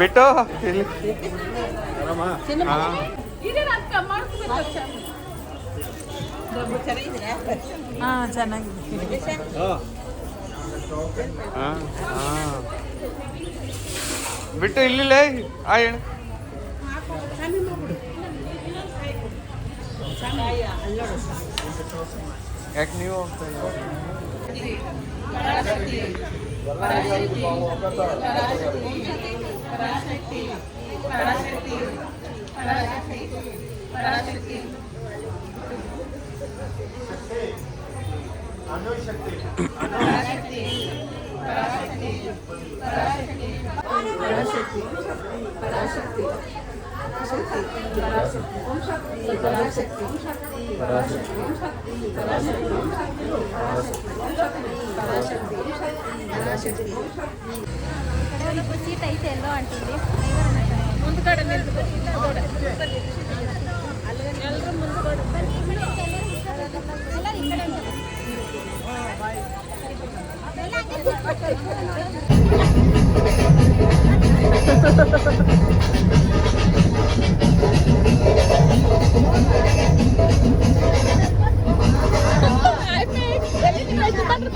ಬಿಟ್ಟು ಇಲ್ಲಿ ಹಾಂ ಚೆನ್ನಾಗಿದೆ. ಬಿಟ್ಟು ಇಲ್ಲಿಲ್ಲ ಆ ಹೇಳು ಯಾಕೆ ನೀವು ಹೋಗ್ತಾ ಸೀಟ್ ಐತೆ ಎಲ್ಲೋ ಅಂಟಿದ್ವಿ ಮುಂದ್ಗಡೆ ಎಲ್ಲರೂ ಮುಂದ್ಗಡೆ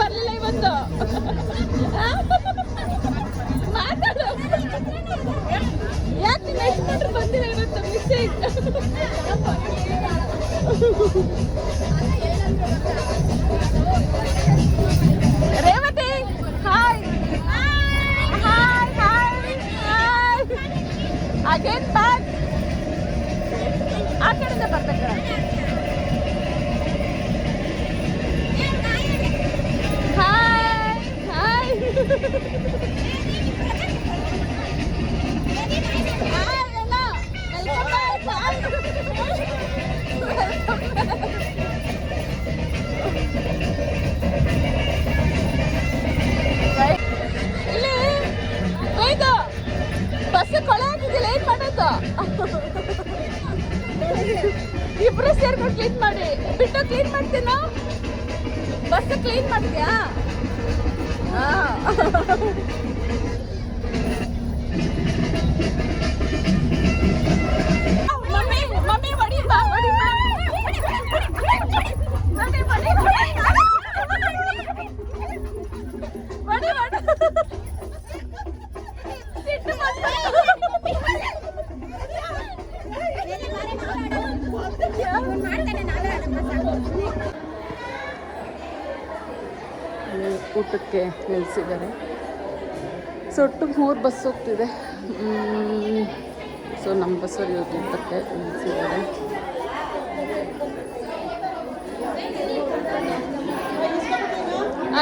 ಬರಲಿಲ್ಲ ಇವತ್ತು ಮಾತಾಡು ಯಾಕೆ ಯಜಮಾನ್ರು ಬಂದಿಲ್ಲ ಇವತ್ತು mistake Revathi hi hi hi hi again back ಆ ಕಡೆಯಿಂದ ಬರ್ಬೇಕು ಬಸ್ ಕೊಳೆ ಹಾಕಿದ್ದಿಲ್ಲ ಏನ್ ಮಾಡೋದು ಇಬ್ರು ಸೇರ್ಕೊಂಡು ಕ್ಲೀನ್ ಮಾಡಿ ಬಿಟ್ಟು ಕ್ಲೀನ್ ಮಾಡ್ತೀನೋ ಬಸ್ ಕ್ಲೀನ್ ಮಾಡ್ತೀಯಾ ಮಮ್ಮಿ ಮಮ್ಮಿ ಹೊಡಿ ಬಾ ಹೊಡಿ ಬಾ ಮಮ್ಮಿ ಹೊಡಿ ಊಟಕ್ಕೆ ನಿಲ್ಲಿಸಿದ್ದಾರೆ. ಸೊ ಒಟ್ಟಿಗೆ 3 ಬಸ್ ಹೋಗ್ತಿದೆ. ಸೊ ನಮ್ಮ ಬಸ್ಸಲ್ಲಿ ಊಟಕ್ಕೆ ನಿಲ್ಲಿಸಿದ್ದಾರೆ.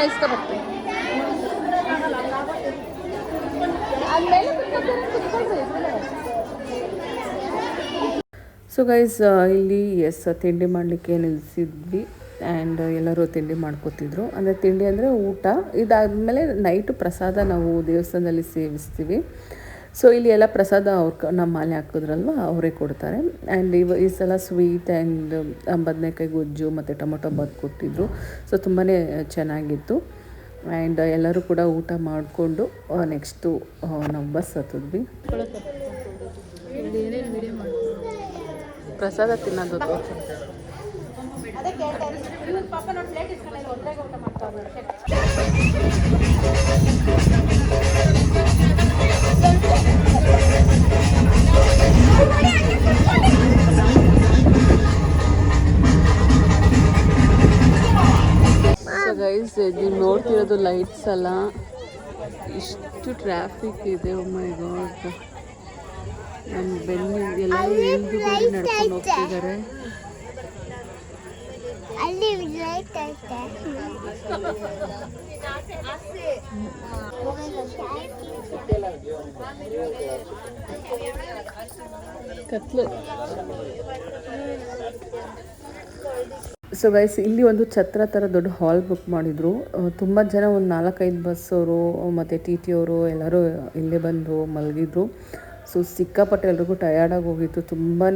ಇಸ್ಕೊಬರ್ತೀನಿ. ಸೊ ಗೈಸ್ ಇಲ್ಲಿ ತಿಂಡಿ ಮಾಡಲಿಕ್ಕೆ ನಿಲ್ಲಿಸಿದ್ವಿ. ಆ್ಯಂಡ್ ಎಲ್ಲರೂ ತಿಂಡಿ ಮಾಡ್ಕೋತಿದ್ರು. ಅಂದರೆ ತಿಂಡಿ ಅಂದರೆ ಊಟ. ಇದಾದಮೇಲೆ ನೈಟು ಪ್ರಸಾದ ನಾವು ದೇವಸ್ಥಾನದಲ್ಲಿ ಸೇವಿಸ್ತೀವಿ. ಸೊ ಇಲ್ಲಿ ಎಲ್ಲ ಪ್ರಸಾದ ನಮ್ಮ ಮಾಲೆ ಹಾಕಿದ್ರಲ್ವ ಅವರೇ ಕೊಡ್ತಾರೆ. ಆ್ಯಂಡ್ ಈ ಸಲ ಸ್ವೀಟ್ ಆ್ಯಂಡ್ ಬದನೆಕಾಯಿ ಗೊಜ್ಜು ಮತ್ತು ಟೊಮೊಟೊ ಬಾತ್ ಕೊಟ್ಟಿದ್ರು. ಸೊ ತುಂಬಾ ಚೆನ್ನಾಗಿತ್ತು. ಆ್ಯಂಡ್ ಎಲ್ಲರೂ ಕೂಡ ಊಟ ಮಾಡಿಕೊಂಡು ನೆಕ್ಸ್ಟು ನಾವು ಬಸ್ ಹತ್ತಿದ್ವಿ. ಪ್ರಸಾದ ತಿನ್ನೋದು ಸೊ ಗೈಸ್ ನೀವು ನೋಡ್ತಿರೋದು ಲೈಟ್ಸ್ ಅಲ್ಲ, ಇಷ್ಟು ಟ್ರಾಫಿಕ್ ಇದೆ. ಓ ಮೈ ಗಾಡ್, ನಮ್ಮ ಬೆನ್ನು ಎಲ್ಲರೂ ಹಿಂದುಗಡೆ ನಡ್ಕೊಂಡು ಹೋಗ್ತಿದ್ದಾರೆ. ಕತ್ಲು. ಸೊ ಗೈಸ್ ಇಲ್ಲಿ ಒಂದು ಛತ್ರ ಥರ ದೊಡ್ಡ ಹಾಲ್ ಬುಕ್ ಮಾಡಿದರು. ತುಂಬ ಜನ, ಒಂದು 4-5 ಬಸ್ಸವರು ಮತ್ತು ಟಿ ಟಿ ಅವರು ಎಲ್ಲರೂ ಇಲ್ಲೇ ಬಂದು ಮಲಗಿದ್ರು. ಸೊ ಸಿಕ್ಕಾಪಟ್ಟೆ ಎಲ್ರಿಗೂ ಟಯರ್ಡಾಗಿ ಹೋಗಿತ್ತು. ತುಂಬಾ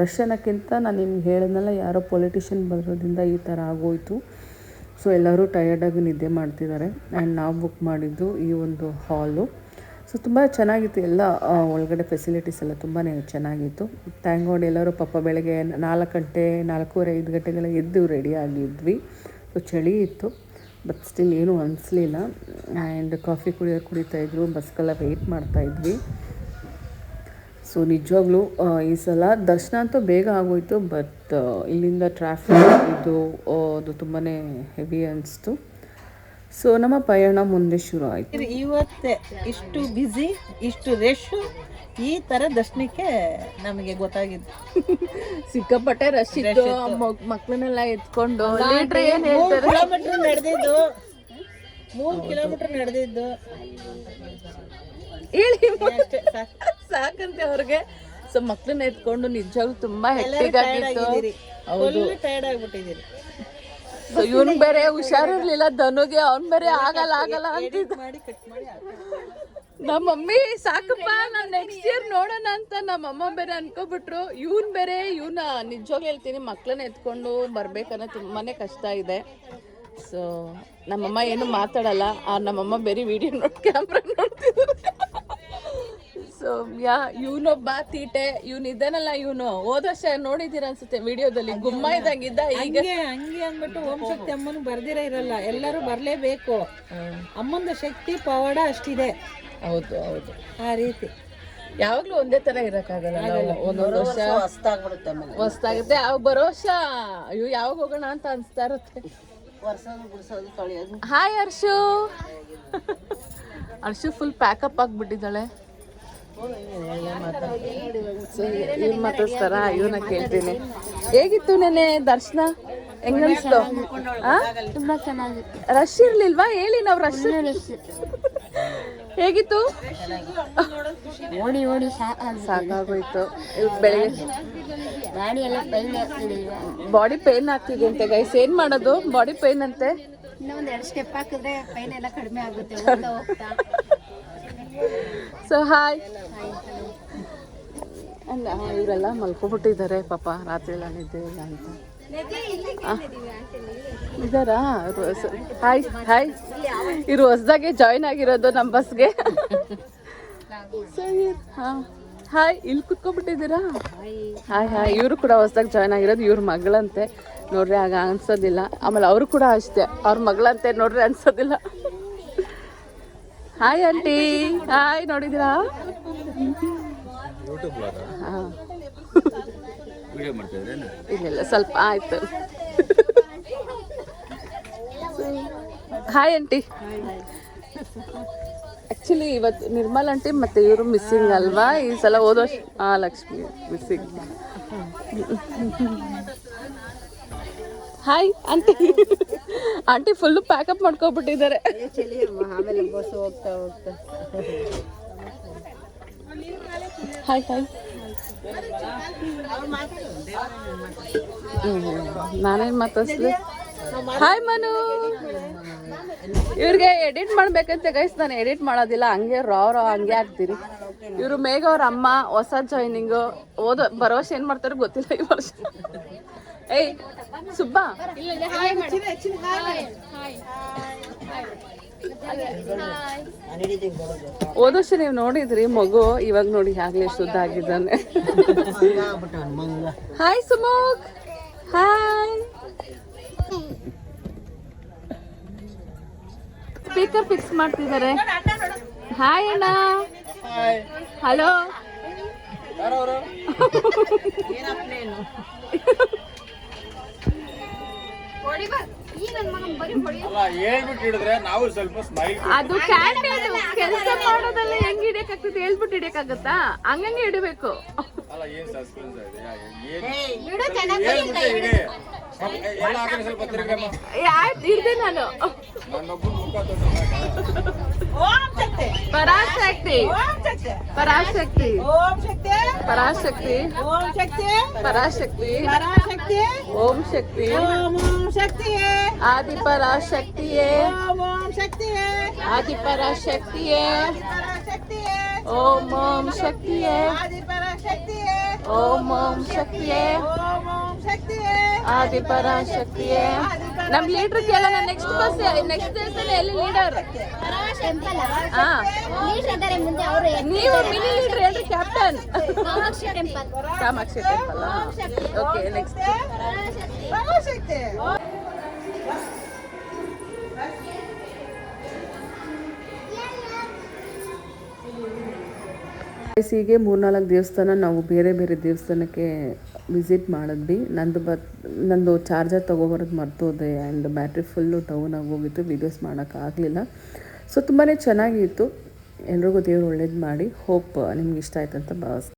ರಶ್ ಅನ್ನೋಕ್ಕಿಂತ ನಾನು ನಿಮ್ಗೆ ಹೇಳಿದ್ನಲ್ಲ, ಯಾರೋ ಪೊಲಿಟಿಷಿಯನ್ ಬರೋದ್ರಿಂದ ಈ ಥರ ಆಗೋಯಿತು. ಸೊ ಎಲ್ಲರೂ ಟಯರ್ಡಾಗಿ ನಿದ್ದೆ ಮಾಡ್ತಿದ್ದಾರೆ. ಆ್ಯಂಡ್ ನಾವು ಬುಕ್ ಮಾಡಿದ್ದು ಈ ಒಂದು ಹಾಲು. ಸೊ ತುಂಬ ಚೆನ್ನಾಗಿತ್ತು ಎಲ್ಲ ಒಳಗಡೆ ಫೆಸಿಲಿಟೀಸ್ ಎಲ್ಲ ತುಂಬಾ ಚೆನ್ನಾಗಿತ್ತು. ಥ್ಯಾಂಕ್ ಗಾಡ್ ಎಲ್ಲರೂ ಪಾಪ ಬೆಳಗ್ಗೆ 4 ಗಂಟೆ 4:15 5 ಗಂಟೆಗೆಲ್ಲ ಎದ್ದು ರೆಡಿ ಆಗಿದ್ವಿ. ಸೊ ಚಳಿ ಇತ್ತು, ಬಟ್ ಸ್ಟಿಲ್ ಏನೂ ಅನಿಸ್ಲಿಲ್ಲ. ಆ್ಯಂಡ್ ಕಾಫಿ ಕುಡಿತಾಯಿದ್ರು, ಬಸ್ಗೆಲ್ಲ ವೆಯ್ಟ್ ಮಾಡ್ತಾಯಿದ್ವಿ. ಸೊ ನಿಜವಾಗ್ಲೂ ಈ ಸಲ ದರ್ಶನ ಅಂತೂ ಬೇಗ ಆಗೋಯಿತು, ಬಟ್ ಇಲ್ಲಿಂದ ಟ್ರಾಫಿಕ್ ಅದು ತುಂಬಾ ಹೆವಿ ಅನಿಸ್ತು. ಸೊ ನಮ್ಮ ಪಯಣ ಮುಂದೆ ಶುರು ಆಯಿತು. ಇವತ್ತೇ ಇಷ್ಟು ಬ್ಯುಸಿ, ಇಷ್ಟು ರಶ್ ಈ ಥರ ದರ್ಶನಕ್ಕೆ ನಮಗೆ ಗೊತ್ತಾಗಿದ್ದು. ಸಿಕ್ಕಾಪಟ್ಟೆ ರಶ್ ಇತ್ತು, ಮಕ್ಕಳನ್ನೆಲ್ಲ ಎತ್ಕೊಂಡು 3 ಕಿಲೋಮೀಟರ್ ನಡೆದಿದ್ದು 3 ಕಿಲೋಮೀಟರ್ ನಡೆದಿದ್ದು ಹೇಳಿ ಸಾಕಂತೆ ಅವ್ರಿಗೆ. ಸೊ ಮಕ್ಕಳನ್ನ ಎತ್ಕೊಂಡು ನಿಜವಾಗ್ಲೂ ತುಂಬಾ ಹೆಕ್ಟಿಕ್ ಆಗಿತ್ತು. ಹೌದು, ಟೈರ್ಡ್ ಆಗ್ಬಿಟ್ಟಿದ್ದೀರಿ. ಸೊ ಇವನ್ ಬೇರೆ ಹುಷಾರಿರ್ಲಿಲ್ಲ ಧನುಗೆ, ಅವ್ನ್ ಬೇರೆ ಆಗಲ್ಲ ಅಂತಿದ್ದ. ನಮ್ಮ ಮಮ್ಮಿ ಸಾಕಪ್ಪ ನಾನ್ ನೆಕ್ಸ್ಟ್ ಇಯರ್ ನೋಡೋಣ ಅಂತ ನಮ್ಮಮ್ಮ ಬೇರೆ ಅನ್ಕೋಬಿಟ್ರು. ಇವನ್ ಬೇರೆ ಇವನ ನಿಜವಾಗ್ಲೂ ಹೇಳ್ತೀನಿ, ಮಕ್ಕಳನ್ನ ಎತ್ಕೊಂಡು ಬರ್ಬೇಕನ್ನೋ ತುಂಬಾನೇ ಕಷ್ಟ ಇದೆ. ಸೊ ನಮ್ಮಮ್ಮ ಏನು ಮಾತಾಡಲ್ಲ, ನಮ್ಮಮ್ಮ ಬೇರೆ ವಿಡಿಯೋ ಕ್ಯಾಮ್ರಾ ನೋಡ್ತಿದ್ರು. ಸೊ ಇವನೊಬ್ಬ ತೀಟೆ, ಇದಾನಲ್ಲ ಇವನು ಹೋದ ವರ್ಷ ನೋಡಿದ್ದೀರ ಅನ್ಸುತ್ತೆ ವಿಡಿಯೋದಲ್ಲಿ, ಗುಮ್ಮ ಇದ್ದಂಗಿದ್ದ. ಈಗ ಹಂಗೆ ಅಂದ್ಬಿಟ್ಟು ಓಂ ಶಕ್ತಿ ಅಮ್ಮನ ಬರ್ದಿರ ಇರಲ್ಲ, ಎಲ್ಲರೂ ಬರ್ಲೇಬೇಕು. ಅಮ್ಮನ ಶಕ್ತಿ ಪವಾಡ ಅಷ್ಟಿದೆ. ಹೌದು ಹೌದು, ಆ ರೀತಿ ಯಾವಾಗ್ಲೂ ಒಂದೇ ತರ ಇರಕ್ಕಾಗಲ್ಲ. ಒಂದೊಂದು ವರ್ಷ ಹೊಸ್ತಾಗುತ್ತೆ, ಅವ್ ಬರೋ ವರ್ಷ ಅಯ್ಯೋ ಯಾವಾಗ ಹೋಗೋಣ ಅಂತ ಅನ್ಸ್ತಾ ಇರುತ್ತೆ. ಹಾಯ್ ಹರ್ಷು. ಹರ್ಷು full pack up ಆಗ್ಬಿಟ್ಟಿದ್ದಾಳೆ. ಇವ್ರು ಮಾತಾಡ್ತಾರ, ಇವನ್ನ ಕೇಳ್ತೀನಿ. ಹೇಗಿತ್ತು ನೆನೆ ದರ್ಶನ, ಹೆಂಗನ್ಸ್ತು? ತುಂಬಾ ಚೆನ್ನಾಗಿತ್ತು. ರಶ್ ಇರ್ಲಿಲ್ವಾ? ಹೇಳಿ, ನಾವು ರಶ್ ಹೇಗಿತ್ತು? ಓಡಿ ಸಾಕಾಗೋಯ್ತು. ಬೆಳಿಗ್ಗೆ ಗಾಡಿ ಎಲ್ಲ ಪೈನ್ ಆಗ್ತಿದೆ, ಬಾಡಿ ಪೇನ್ ಆಗ್ತಿದೆ ಅಂತೆ ಗೈಸ್. ಏನ್ ಮಾಡೋದು, ಬಾಡಿ ಪೇನ್ ಅಂತೆ. ಇನ್ನೊಂದ್ 2 ಸ್ಟೆಪ್ ಹಾಕಿದ್ರೆ ಪೈನ್ ಎಲ್ಲ ಕಡಿಮೆ ಆಗುತ್ತೆ ಹೋಗ್ತಾ. So hi. ಇವರೆಲ್ಲ ಮಲ್ಕೊಬಿಟ್ಟಿದ್ದಾರೆ ಪಾಪ, ರಾತ್ರಿ ಎಲ್ಲ ನಿದ್ದೆ ಇಲ್ಲ ಅಂತ ಇದಾರಾ. ಹಾಯ್ ಹಾಯ್, ಇವರು ಹೊಸ್ದಾಗೆ ಜಾಯಿನ್ ಆಗಿರೋದು ನಮ್ಮ ಬಸ್ಗೆ. ಹಾಯ್, ಇಲ್ಲಿ ಕುತ್ಕೊಬಿಟ್ಟಿದ್ದೀರಾ? Hi hi. ಇವರು ಕೂಡ ಹೊಸ್ದಾಗಿ ಜಾಯ್ನ್ ಆಗಿರೋದು, ಇವ್ರ ಮಗಳಂತೆ ನೋಡ್ರಿ, ಆಗ ಅನ್ಸೋದಿಲ್ಲ. ಆಮೇಲೆ ಅವರು ಕೂಡ ಅಷ್ಟೇ, ಅವ್ರ ಮಗಳಂತೆ ನೋಡ್ರಿ, ಅನ್ಸೋದಿಲ್ಲ. Hi aunty. ಹಾಯ್, ನೋಡಿದಿರಾ? ಇಲ್ಲ ಸ್ವಲ್ಪ ಆಯ್ತು. Hi aunty. ಆ್ಯಕ್ಚುಲಿ ಇವತ್ತು ನಿರ್ಮಲ್ ಆಂಟಿ ಮತ್ತು ಇವರು ಮಿಸ್ಸಿಂಗ್ ಅಲ್ವಾ ಈ ಸಲ. ಹೋದ ವರ್ಷ Lakshmi missing. Hi aunty. Aunty full pack up ಮಾಡ್ಕೊಬಿಟ್ಟಿದ್ದಾರೆ. Hi hi. ನಾನೇನು ಮಾತಾಡ್ಸ್ಲಿ. ಹಾಯ್ ಮನು. ಇವ್ರಿಗೆ ಎಡಿಟ್ ಮಾಡ್ಬೇಕಂತೆ ಗೈಸ್, ನಾನು ಎಡಿಟ್ ಮಾಡೋದಿಲ್ಲ, ಹಂಗೆ ರಾ ಹಂಗೆ ಹಾಕ್ತೀರಿ. ಇವರು ಮೇಘ ಅವ್ರ ಅಮ್ಮ, ಹೊಸ ಜಾಯ್ನಿಂಗು. ಬರೋ ವರ್ಷ ಏನು ಮಾಡ್ತಾರೋ ಗೊತ್ತಿಲ್ಲ ಈ ವರ್ಷ. ಏಯ್ ಸುಬ್ಬಾ, ಹೋದ ವರ್ಷ ನೀವು ನೋಡಿದ್ರಿ ಮಗು, ಇವಾಗ ನೋಡಿ ಆಗ್ಲೇ ಶುದ್ಧ ಆಗಿದ್ದಾನೆ. Hi Sumukh. Hi. Speaker fix ಮಾಡ್ತಿದ್ದಾರೆ. ಹಾಯ್ ಅಣ್ಣ. ಹಲೋ. ಅದು ಕ್ಯಾಂಡಿಡೇಟ್ ಕೆಲಸ ಮಾಡೋದಲ್ಲ, ಹೆಂಗ್ ಹಿಡಿಯಕ್ಕಾಗ್ತದೆ ಹೇಳ್ಬಿಟ್ಟು ಹಿಡಿಯಕ್ಕಾಗತ್ತಾ? ಹಂಗಂಗೆ ಹಿಡಿಬೇಕು. ಆಯ್ತು, ಹಿಡ್ದೆ ನಾನು. ಪರಾಶಕ್ತಿ ಪರಾಶಕ್ತಿ ಪರಾಶಕ್ತಿ ಪರಾಶಕ್ತಿ ಓಂ ಶಕ್ತಿ ಆದಿ ಪರಾಶಕ್ತಿಯೇ ಆದಿ ಪರಾಶಕ್ತಿಯೇ ಓಂ ಓಂ ಶಕ್ತಿಯೇ ಓಂ ಓಂ ಶಕ್ತಿಯೇ ಆದಿಪರಾಶಕ್ತಿಯೇ. ನಮ್ ಲೀಡರ್ ಕೇಳೋಣ ನೆಕ್ಸ್ಟ್ ದಿವಸದಲ್ಲಿ ಎಲ್ಲಿ ಲೀಡರ್? ಟೆಂಪಲ್ ಹಾ, ಲೀಡರ್ ಇದ್ದಾರೆ ಮುಂದೆ ಅವರು. ನೀವು ಮಿನಿ ಲೀಡರ್ ಹೇಳ್ರಿ, captain. Kamakshi temple. Kamakshi temple. Okay, next ಹೀಗೆ 3-4 ದೇವಸ್ಥಾನ ನಾವು ಬೇರೆ ಬೇರೆ ದೇವಸ್ಥಾನಕ್ಕೆ ವಿಸಿಟ್ ಮಾಡಿದ್ವಿ. ನಂದು ಚಾರ್ಜರ್ ತೊಗೊಬರೋದು ಮರ್ತೋದೆ ಆ್ಯಂಡ್ ಬ್ಯಾಟ್ರಿ ಫುಲ್ಲು ಡೌನ್ ಆಗೋಗಿತ್ತು, ವೀಡಿಯೋಸ್ ಮಾಡೋಕ್ಕಾಗಲಿಲ್ಲ. ಸೊ ತುಂಬಾ ಚೆನ್ನಾಗಿತ್ತು. ಎಲ್ರಿಗೂ ದೇವ್ರು ಒಳ್ಳೇದು ಮಾಡಿ. ಹೋಪ್ ನಿಮ್ಗೆ ಇಷ್ಟ ಆಯ್ತು ಅಂತ ಭಾವಿಸ್ತೀನಿ.